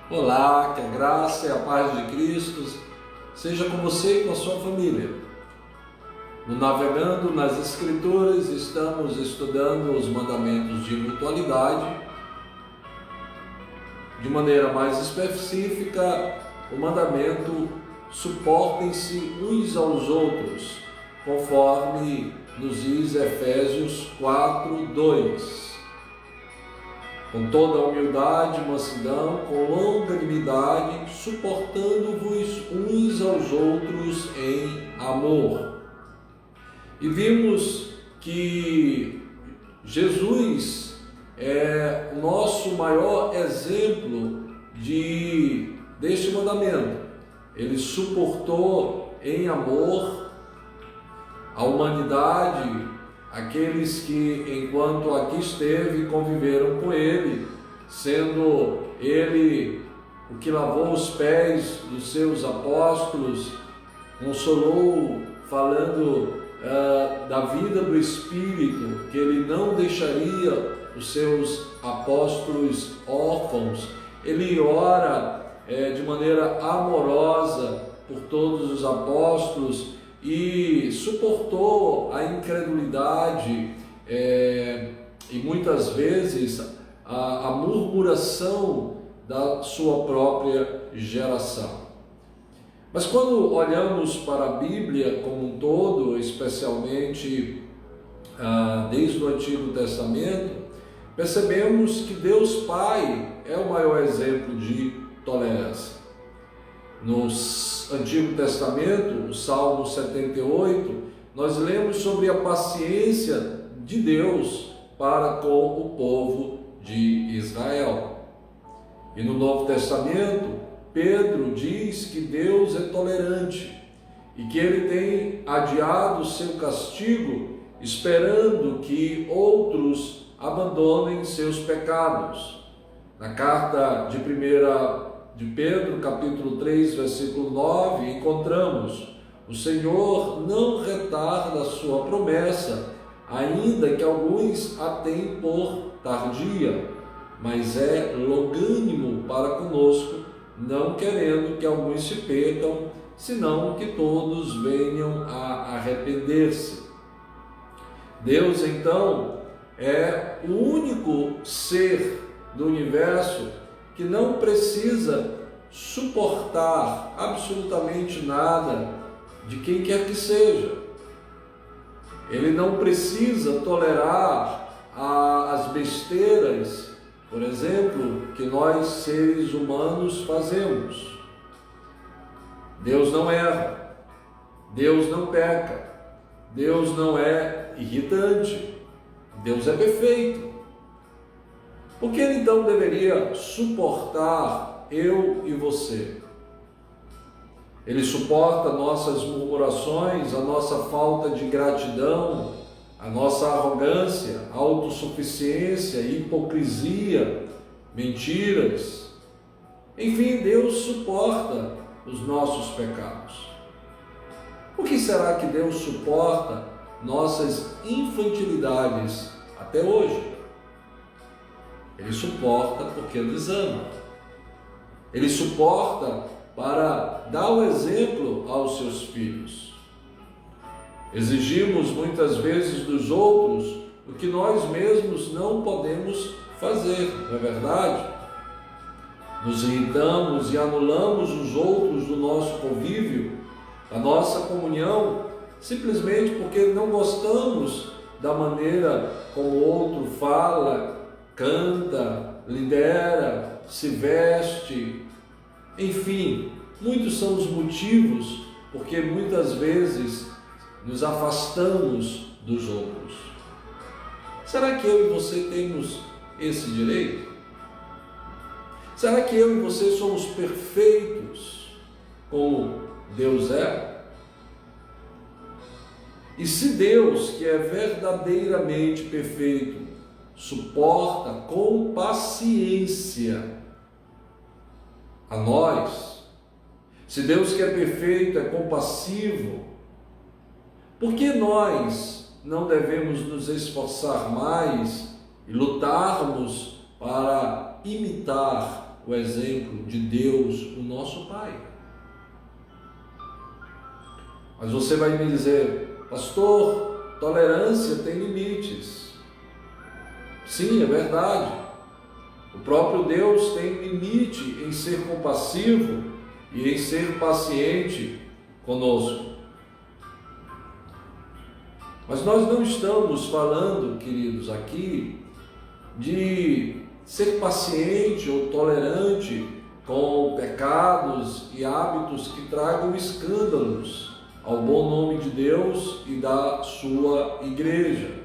Olá, que a graça e a paz de Cristo seja com você e com a sua família. No Navegando nas Escrituras, estamos estudando os mandamentos de mutualidade. De maneira mais específica, o mandamento suportem-se uns aos outros, conforme nos diz Efésios 4:2. Com toda a humildade e mansidão, com longanimidade, suportando-vos uns aos outros em amor. E vimos que Jesus é o nosso maior exemplo deste mandamento. Ele suportou em amor a humanidade, aqueles que, enquanto aqui esteve, conviveram com ele, sendo ele o que lavou os pés dos seus apóstolos, consolou, falando da vida do Espírito, que ele não deixaria os seus apóstolos órfãos. Ele ora de maneira amorosa por todos os apóstolos, e suportou a incredulidade e muitas vezes a murmuração da sua própria geração. Mas quando olhamos para a Bíblia como um todo, especialmente desde o Antigo Testamento, percebemos que Deus Pai é o maior exemplo de tolerância. No Antigo Testamento, o Salmo 78, nós lemos sobre a paciência de Deus para com o povo de Israel. E no Novo Testamento, Pedro diz que Deus é tolerante e que ele tem adiado o seu castigo, esperando que outros abandonem seus pecados. Na carta de Pedro, capítulo 3, versículo 9, encontramos: o Senhor não retarda a sua promessa, ainda que alguns a tenham por tardia, mas é longânimo para conosco, não querendo que alguns se percam, senão que todos venham a arrepender-se. Deus, então, é o único ser do universo que não precisa suportar absolutamente nada de quem quer que seja. Ele não precisa tolerar as besteiras, por exemplo, que nós seres humanos fazemos. Deus não erra, Deus não peca, Deus não é irritante, Deus é perfeito. Por que ele então deveria suportar eu e você? Ele suporta nossas murmurações, a nossa falta de gratidão, a nossa arrogância, autossuficiência, hipocrisia, mentiras. Enfim, Deus suporta os nossos pecados. Por que será que Deus suporta nossas infantilidades até hoje? Ele suporta porque nos ama. Ele suporta para dar o exemplo aos seus filhos. Exigimos muitas vezes dos outros o que nós mesmos não podemos fazer, não é verdade? Nos irritamos e anulamos os outros do nosso convívio, da nossa comunhão, simplesmente porque não gostamos da maneira como o outro fala, canta, lidera, se veste, enfim, muitos são os motivos porque muitas vezes nos afastamos dos outros. Será que eu e você temos esse direito? Será que eu e você somos perfeitos como Deus é? E se Deus, que é verdadeiramente perfeito, suporta com paciência a nós, se Deus que é perfeito é compassivo, por que nós não devemos nos esforçar mais e lutarmos para imitar o exemplo de Deus, o nosso Pai. Mas você vai me dizer, pastor, tolerância tem limites. Sim, é verdade. O próprio Deus tem limite em ser compassivo e em ser paciente conosco. Mas nós não estamos falando, queridos, aqui de ser paciente ou tolerante com pecados e hábitos que tragam escândalos ao bom nome de Deus e da sua igreja.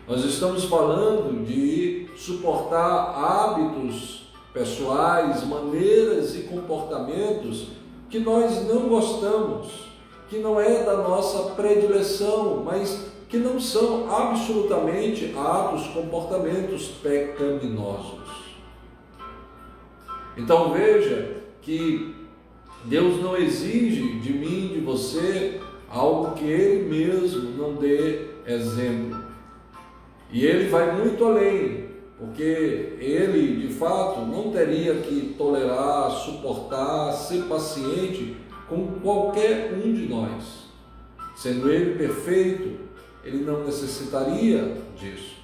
Nós estamos falando de suportar hábitos pessoais, maneiras e comportamentos que nós não gostamos, que não é da nossa predileção, mas que não são absolutamente atos, comportamentos pecaminosos. Então veja que Deus não exige de mim, de você, algo que Ele mesmo não dê exemplo. E Ele vai muito além, porque Ele, de fato, não teria que tolerar, suportar, ser paciente com qualquer um de nós. Sendo Ele perfeito, Ele não necessitaria disso.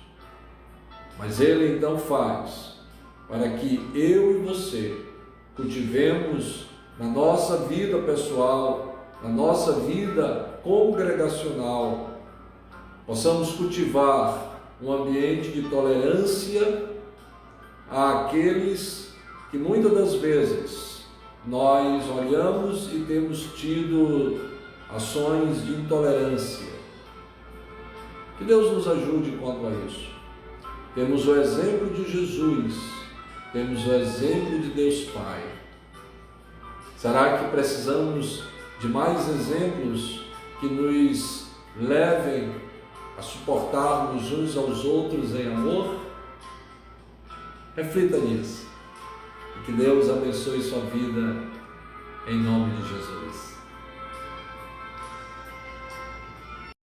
Mas Ele então faz para que eu e você cultivemos na nossa vida pessoal, na nossa vida congregacional, possamos cultivar um ambiente de tolerância àqueles que muitas das vezes nós olhamos e temos tido ações de intolerância. Que Deus nos ajude quanto a isso. Temos o exemplo de Jesus, temos o exemplo de Deus Pai. Será que precisamos de mais exemplos que nos levem a suportarmos uns aos outros em amor? Reflita nisso. E que Deus abençoe sua vida em nome de Jesus.